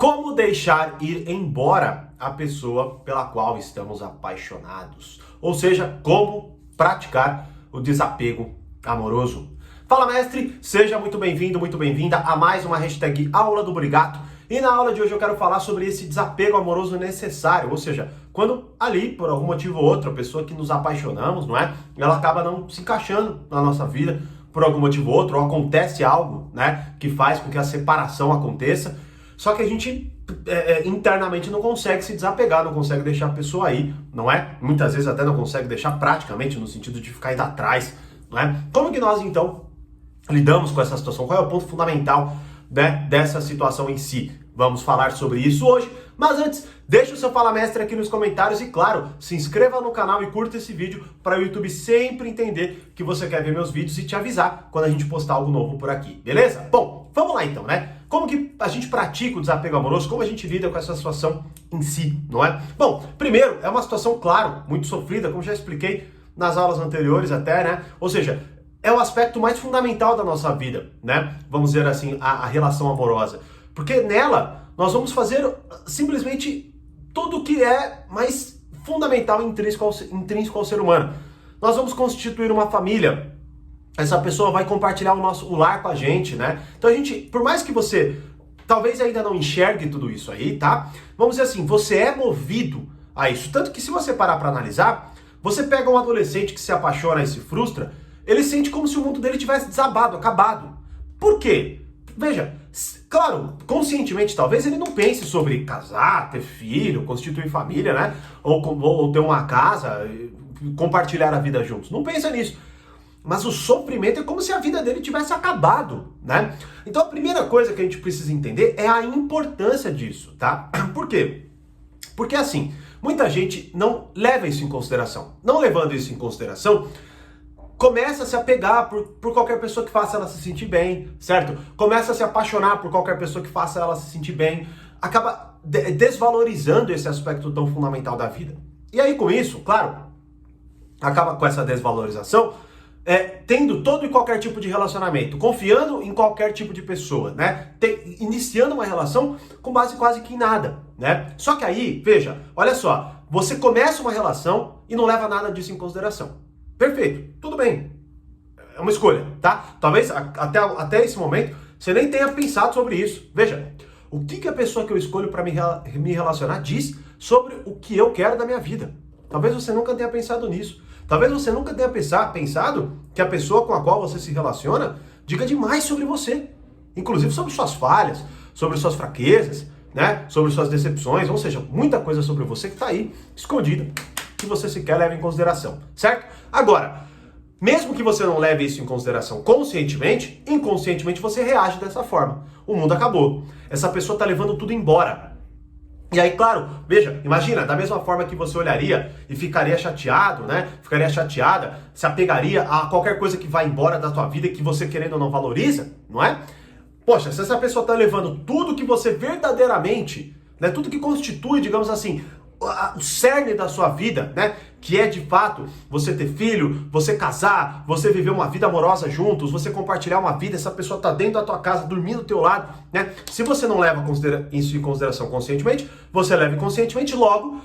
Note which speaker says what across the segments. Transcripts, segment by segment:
Speaker 1: Como deixar ir embora a pessoa pela qual estamos apaixonados? Ou seja, como praticar o desapego amoroso. Fala, mestre! Seja muito bem-vindo, muito bem-vinda a mais uma hashtag Aula do Brigato. E na aula de hoje eu quero falar sobre esse desapego amoroso necessário, ou seja, quando ali, por algum motivo ou outro, a pessoa que nos apaixonamos, não é? Ela acaba não se encaixando na nossa vida por algum motivo ou outro, ou acontece algo, né, que faz com que a separação aconteça. Só que a gente internamente não consegue se desapegar, não consegue deixar a pessoa aí, não é? Muitas vezes até não consegue deixar praticamente, no sentido de ficar indo atrás, não é? Como que nós, então, lidamos com essa situação? Qual é o ponto fundamental, né, dessa situação em si? Vamos falar sobre isso hoje, mas antes, deixa o seu Fala Mestre aqui nos comentários e, claro, se inscreva no canal e curta esse vídeo para o YouTube sempre entender que você quer ver meus vídeos e te avisar quando a gente postar algo novo por aqui, beleza? Bom, vamos lá então, né? Como que a gente pratica o desapego amoroso? Como a gente lida com essa situação em si, não é? Bom, primeiro, é uma situação, claro, muito sofrida, como já expliquei nas aulas anteriores até, né? Ou seja, é o aspecto mais fundamental da nossa vida, né? Vamos dizer assim, a relação amorosa. Porque nela, nós vamos fazer simplesmente tudo o que é mais fundamental e intrínseco ao ser humano. Nós vamos constituir uma família. Essa pessoa vai compartilhar o lar com a gente, né? Então a gente, por mais que você talvez ainda não enxergue tudo isso aí, tá? Vamos dizer assim, você é movido a isso. Tanto que se você parar para analisar, você pega um adolescente que se apaixona e se frustra, ele sente como se o mundo dele tivesse desabado, acabado. Por quê? Veja, claro, conscientemente talvez ele não pense sobre casar, ter filho, constituir família, né? Ou ter uma casa, compartilhar a vida juntos. Não pensa nisso. Mas o sofrimento é como se a vida dele tivesse acabado, né? Então a primeira coisa que a gente precisa entender é a importância disso, tá? Por quê? Porque assim, muita gente não leva isso em consideração. Não levando isso em consideração, começa a se apegar por qualquer pessoa que faça ela se sentir bem, certo? Começa a se apaixonar por qualquer pessoa que faça ela se sentir bem. Acaba desvalorizando esse aspecto tão fundamental da vida. E aí com isso, claro, acaba com essa desvalorização, tendo todo e qualquer tipo de relacionamento, confiando em qualquer tipo de pessoa, né? Iniciando uma relação com base quase que em nada, né? Só que aí, veja, olha só, você começa uma relação e não leva nada disso em consideração. Perfeito, tudo bem, é uma escolha, tá? Talvez até esse momento você nem tenha pensado sobre isso. Veja, o que a pessoa que eu escolho para me relacionar diz sobre o que eu quero da minha vida. Talvez você nunca tenha pensado nisso. Talvez você nunca tenha pensado que a pessoa com a qual você se relaciona diga demais sobre você. Inclusive sobre suas falhas, sobre suas fraquezas, né? Sobre suas decepções, ou seja, muita coisa sobre você que está aí, escondida, que você sequer leva em consideração, certo? Agora, mesmo que você não leve isso em consideração conscientemente, inconscientemente você reage dessa forma. O mundo acabou. Essa pessoa está levando tudo embora. E aí, claro, veja, imagina, da mesma forma que você olharia e ficaria chateado, né? Ficaria chateada, se apegaria a qualquer coisa que vai embora da tua vida e que você querendo ou não valoriza, não é? Poxa, se essa pessoa está levando tudo que você verdadeiramente, né? Tudo que constitui, digamos assim, o cerne da sua vida, né? Que é de fato você ter filho, você casar, você viver uma vida amorosa juntos, você compartilhar uma vida, essa pessoa tá dentro da tua casa, dormindo do teu lado, né? Se você não leva isso em consideração conscientemente, você leva inconscientemente, logo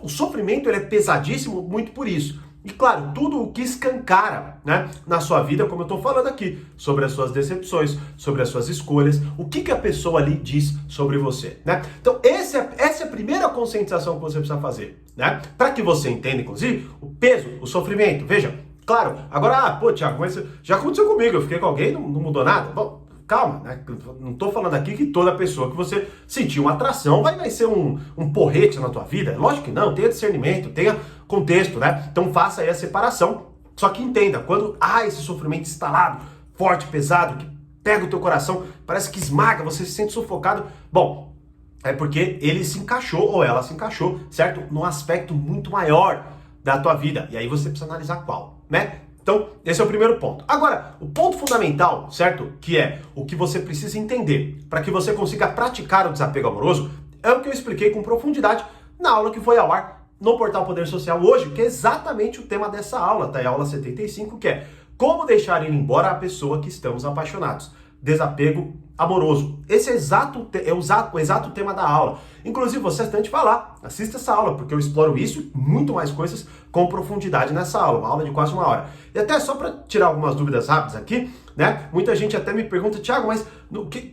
Speaker 1: o sofrimento ele é pesadíssimo muito por isso. E claro, tudo o que escancara, né, na sua vida, como eu estou falando aqui, sobre as suas decepções, sobre as suas escolhas, o que a pessoa ali diz sobre você, né? Então, essa é a primeira conscientização que você precisa fazer, né? Para que você entenda, inclusive, o peso, o sofrimento. Veja, claro, agora, pô, Thiago, mas já aconteceu comigo, eu fiquei com alguém, não mudou nada. Bom, calma, né? Não estou falando aqui que toda pessoa que você sentir uma atração vai ser um porrete na tua vida. Lógico que não, tenha discernimento, tenha contexto, né? Então faça aí a separação. Só que entenda, quando há esse sofrimento instalado, forte, pesado, que pega o teu coração, parece que esmaga, você se sente sufocado, bom, é porque ele se encaixou ou ela se encaixou, certo? Num aspecto muito maior da tua vida. E aí você precisa analisar qual, né? Então, esse é o primeiro ponto. Agora, o ponto fundamental, certo? Que é o que você precisa entender para que você consiga praticar o desapego amoroso, é o que eu expliquei com profundidade na aula que foi ao ar no Portal Poder Social hoje, que é exatamente o tema dessa aula, tá? É a aula 75, que é como deixar ir embora a pessoa que estamos apaixonados. Desapego amoroso. Esse é o exato tema da aula. Inclusive, você assistente, vai lá, assista essa aula, porque eu exploro isso e muito mais coisas com profundidade nessa aula, uma aula de quase 1 hora. E até só para tirar algumas dúvidas rápidas aqui, né? Muita gente até me pergunta, Thiago, mas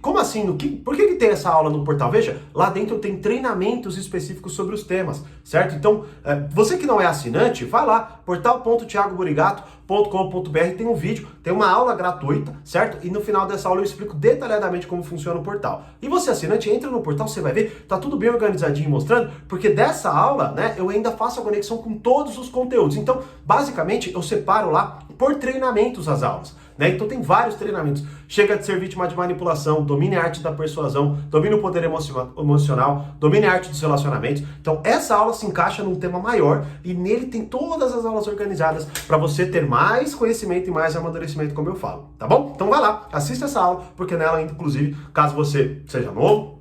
Speaker 1: como assim? Por que tem essa aula no portal? Veja, lá dentro tem treinamentos específicos sobre os temas, certo? Então, você que não é assinante, vai lá, portal.thiagoburigato.com.br, tem um vídeo, tem uma aula gratuita, certo? E no final dessa aula eu explico detalhadamente como funciona o portal. E você assinante, entra no portal, você vai ver, tá tudo bem organizadinho mostrando, porque dessa aula, né, eu ainda faço a conexão com todos os conteúdos. Então, basicamente, eu separo lá por treinamentos as aulas, né? Então tem vários treinamentos. Chega de ser vítima de manipulação, domine a arte da persuasão, domine o poder emocional, domine a arte dos relacionamentos. Então essa aula se encaixa num tema maior e nele tem todas as aulas organizadas para você ter mais conhecimento e mais amadurecimento, como eu falo, tá bom? Então vai lá, assista essa aula, porque nela, inclusive, caso você seja novo,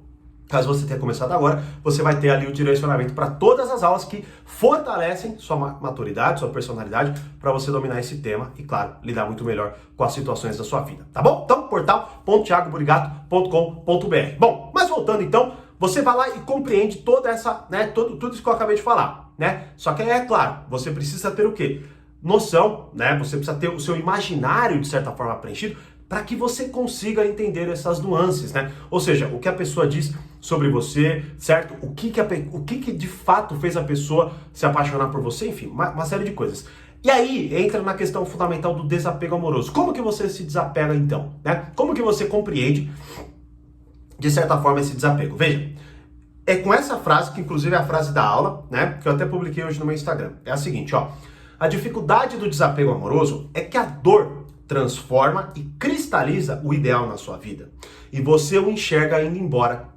Speaker 1: caso você tenha começado agora, você vai ter ali o direcionamento para todas as aulas que fortalecem sua maturidade, sua personalidade, para você dominar esse tema e, claro, lidar muito melhor com as situações da sua vida, tá bom? Então, portal.thiagoburigato.com.br. Bom, mas voltando então, você vai lá e compreende toda essa, né, tudo isso que eu acabei de falar, né? Só que é claro, você precisa ter o quê? Noção, né? Você precisa ter o seu imaginário, de certa forma, preenchido, para que você consiga entender essas nuances, né? Ou seja, o que a pessoa diz sobre você, certo? O que de fato fez a pessoa se apaixonar por você, enfim, uma série de coisas. E aí entra na questão fundamental do desapego amoroso. Como que você se desapega então, né? Como que você compreende, de certa forma, esse desapego? Veja, é com essa frase, que inclusive é a frase da aula, né? Que eu até publiquei hoje no meu Instagram. É a seguinte, ó. A dificuldade do desapego amoroso é que a dor transforma e cristaliza o ideal na sua vida. E você o enxerga indo embora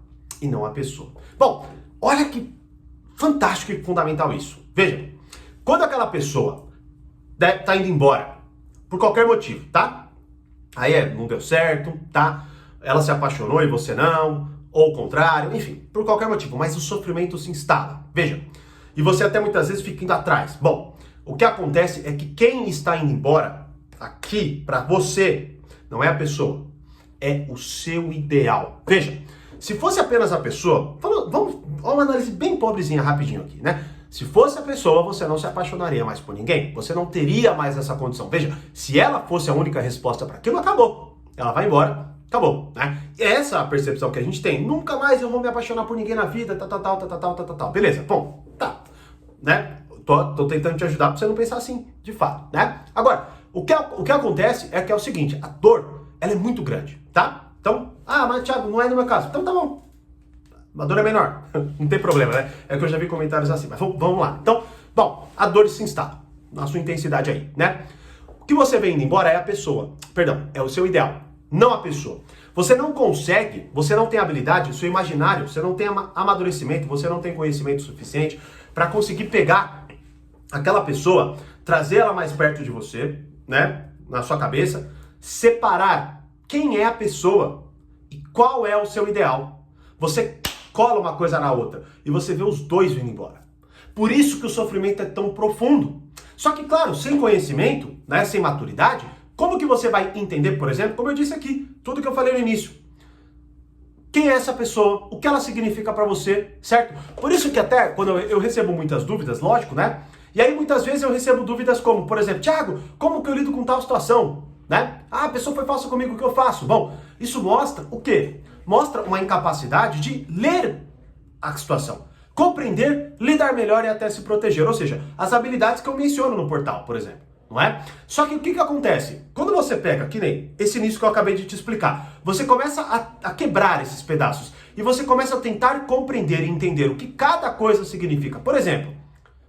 Speaker 1: e não a pessoa. Bom, olha que fantástico e fundamental isso. Veja, quando aquela pessoa tá indo embora, por qualquer motivo, tá? Aí não deu certo, tá? Ela se apaixonou e você não, ou o contrário, enfim, por qualquer motivo, mas o sofrimento se instala. Veja, e você até muitas vezes fica indo atrás. Bom, o que acontece é que quem está indo embora aqui, para você, não é a pessoa, é o seu ideal. Veja, se fosse apenas a pessoa, vamos uma análise bem pobrezinha rapidinho aqui, né? Se fosse a pessoa, você não se apaixonaria mais por ninguém, você não teria mais essa condição. Veja, se ela fosse a única resposta para aquilo, acabou. Ela vai embora, acabou, né? E essa é a percepção que a gente tem. Nunca mais eu vou me apaixonar por ninguém na vida, tal. Beleza, bom, tá, né? Tô tentando te ajudar para você não pensar assim, de fato, né? Agora, o que acontece é que é o seguinte, a dor, ela é muito grande, tá? Então, mas Thiago, não é no meu caso. Então tá bom, a dor é menor, não tem problema, né? É que eu já vi comentários assim, mas vamos lá. Então, bom, a dor se instala, na sua intensidade aí, né? O que você vê indo embora é a pessoa, perdão, é o seu ideal, não a pessoa. Você não consegue, você não tem habilidade, o seu imaginário, você não tem amadurecimento, você não tem conhecimento suficiente para conseguir pegar aquela pessoa, trazer ela mais perto de você, né, na sua cabeça, separar quem é a pessoa e qual é o seu ideal. Você cola uma coisa na outra e você vê os dois vindo embora. Por isso que o sofrimento é tão profundo. Só que, claro, sem conhecimento, né, sem maturidade, como que você vai entender, por exemplo, como eu disse aqui, tudo que eu falei no início? Quem é essa pessoa? O que ela significa para você, certo? Por isso que até quando eu recebo muitas dúvidas, lógico, né? E aí muitas vezes eu recebo dúvidas como, por exemplo, Thiago, como que eu lido com tal situação? Né? A pessoa foi falsa comigo, o que eu faço? Bom, isso mostra o quê? Mostra uma incapacidade de ler a situação, compreender, lidar melhor e até se proteger. Ou seja, as habilidades que eu menciono no portal, por exemplo. Não é? Só que o que acontece? Quando você pega, que nem esse início que eu acabei de te explicar, você começa a quebrar esses pedaços e você começa a tentar compreender e entender o que cada coisa significa. Por exemplo,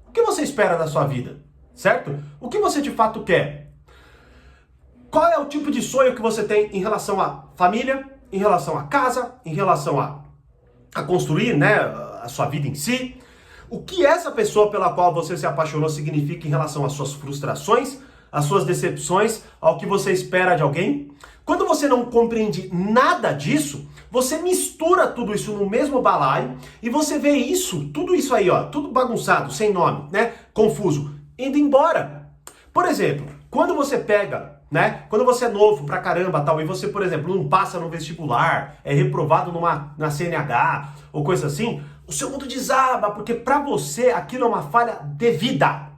Speaker 1: o que você espera da sua vida? Certo? O que você de fato quer? Qual é o tipo de sonho que você tem em relação à família, em relação à casa, em relação a construir, né, a sua vida em si? O que essa pessoa pela qual você se apaixonou significa em relação às suas frustrações, às suas decepções, ao que você espera de alguém? Quando você não compreende nada disso, você mistura tudo isso no mesmo balaio e você vê isso, tudo isso aí, ó, tudo bagunçado, sem nome, né, confuso, indo embora. Por exemplo, quando você pega né? Quando você é novo pra caramba, tal, e você, por exemplo, não passa no vestibular, é reprovado na CNH ou coisa assim, o seu mundo desaba, porque pra você aquilo é uma falha de vida.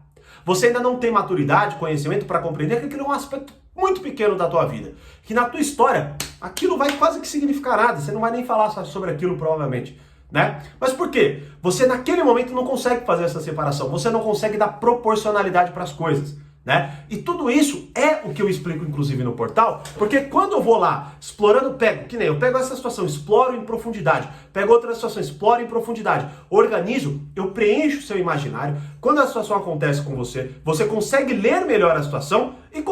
Speaker 1: Você ainda não tem maturidade, conhecimento para compreender que aquilo é um aspecto muito pequeno da tua vida. Que na tua história, aquilo vai quase que significar nada. Você não vai nem falar sobre aquilo, provavelmente, né? Mas por quê? Você naquele momento não consegue fazer essa separação. Você não consegue dar proporcionalidade para as coisas, né? E tudo isso é o que eu explico, inclusive, no portal, porque quando eu vou lá explorando, eu pego essa situação, exploro em profundidade, pego outra situação, exploro em profundidade, organizo, eu preencho o seu imaginário. Quando a situação acontece com você, você consegue ler melhor a situação e,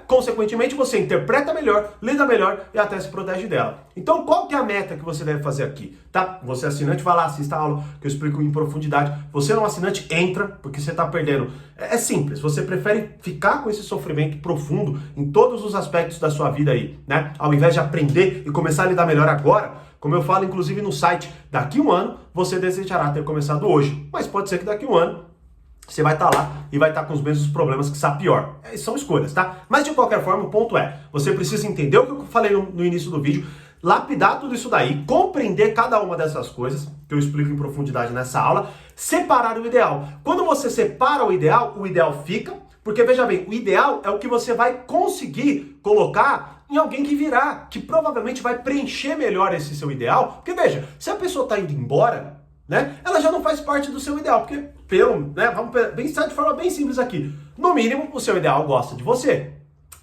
Speaker 1: consequentemente, você interpreta melhor, lida melhor e até se protege dela. Então, qual que é a meta que você deve fazer aqui? Tá? Você assinante, vai lá, assista a aula que eu explico em profundidade. Você não assinante, entra, porque você está perdendo. É simples, você prefere ficar com esse sofrimento profundo em todos os aspectos da sua vida aí, né? Ao invés de aprender e começar a lidar melhor agora, como eu falo inclusive no site, daqui um ano você desejará ter começado hoje. Mas pode ser que daqui um ano você vai estar lá e vai estar com os mesmos problemas, que está pior. São escolhas, tá? Mas de qualquer forma, o ponto é, você precisa entender o que eu falei no início do vídeo, lapidar tudo isso daí, compreender cada uma dessas coisas, que eu explico em profundidade nessa aula, separar o ideal. Quando você separa o ideal fica, porque veja bem, o ideal é o que você vai conseguir colocar em alguém que virá, que provavelmente vai preencher melhor esse seu ideal. Porque veja, se a pessoa está indo embora, né, ela já não faz parte do seu ideal, porque vamos pensar de forma bem simples aqui. No mínimo, o seu ideal gosta de você.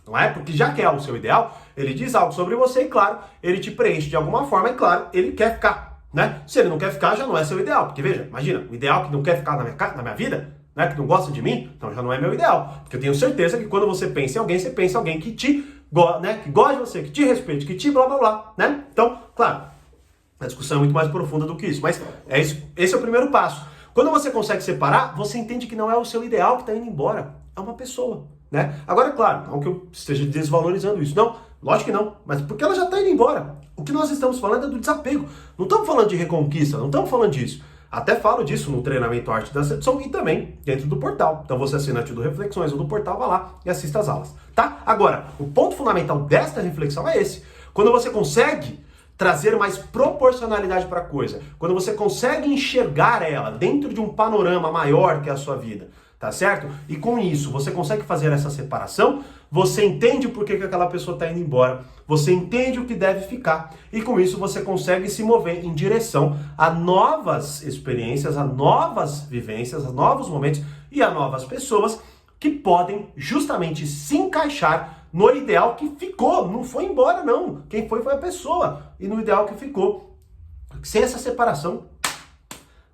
Speaker 1: Não é? Porque já que é o seu ideal, ele diz algo sobre você e, claro, ele te preenche de alguma forma e, claro, ele quer ficar, né? Se ele não quer ficar, já não é seu ideal. Porque, veja, imagina, o ideal que não quer ficar na minha vida, né? Que não gosta de mim, então já não é meu ideal. Porque eu tenho certeza que quando você pensa em alguém, você pensa em alguém que te que gosta de você, que te respeite, que te blá, blá, blá, né? Então, claro, a discussão é muito mais profunda do que isso. Mas é isso, esse é o primeiro passo. Quando você consegue separar, você entende que não é o seu ideal que está indo embora. É uma pessoa, né? Agora, claro, não que eu esteja desvalorizando isso. Não, lógico que não. Mas porque ela já está indo embora. O que nós estamos falando é do desapego. Não estamos falando de reconquista, não estamos falando disso. Até falo disso no treinamento Arte da Sedução e também dentro do portal. Então você assinante do Reflexões ou do portal, vá lá e assista as aulas, tá? Agora, o ponto fundamental desta reflexão é esse. Quando você consegue trazer mais proporcionalidade para a coisa, quando você consegue enxergar ela dentro de um panorama maior que é a sua vida, tá certo? E com isso, você consegue fazer essa separação, você entende por que aquela pessoa está indo embora, você entende o que deve ficar, e com isso você consegue se mover em direção a novas experiências, a novas vivências, a novos momentos e a novas pessoas que podem justamente se encaixar no ideal que ficou, não foi embora não, quem foi a pessoa, e no ideal que ficou. Sem essa separação,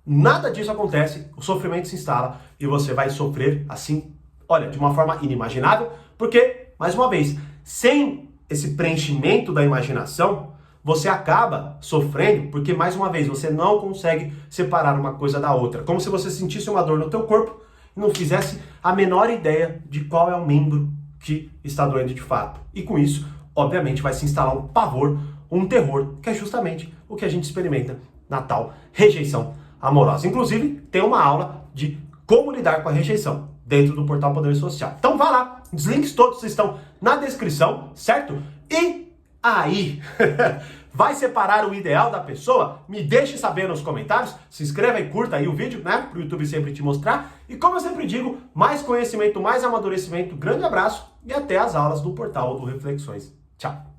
Speaker 1: nada disso acontece, o sofrimento se instala e você vai sofrer assim, olha, de uma forma inimaginável, porque, mais uma vez, sem esse preenchimento da imaginação, você acaba sofrendo, porque, mais uma vez, você não consegue separar uma coisa da outra. Como se você sentisse uma dor no teu corpo e não fizesse a menor ideia de qual é o membro que está doendo de fato. E com isso, obviamente, vai se instalar um pavor, um terror, que é justamente o que a gente experimenta na tal rejeição amorosa. Inclusive, tem uma aula de como lidar com a rejeição dentro do portal Poder Social. Então vá lá, os links todos estão na descrição, certo? E aí, vai separar o ideal da pessoa? Me deixe saber nos comentários, se inscreva e curta aí o vídeo, né? Para o YouTube sempre te mostrar. E como eu sempre digo, mais conhecimento, mais amadurecimento. Grande abraço e até as aulas do portal do Reflexões. Tchau!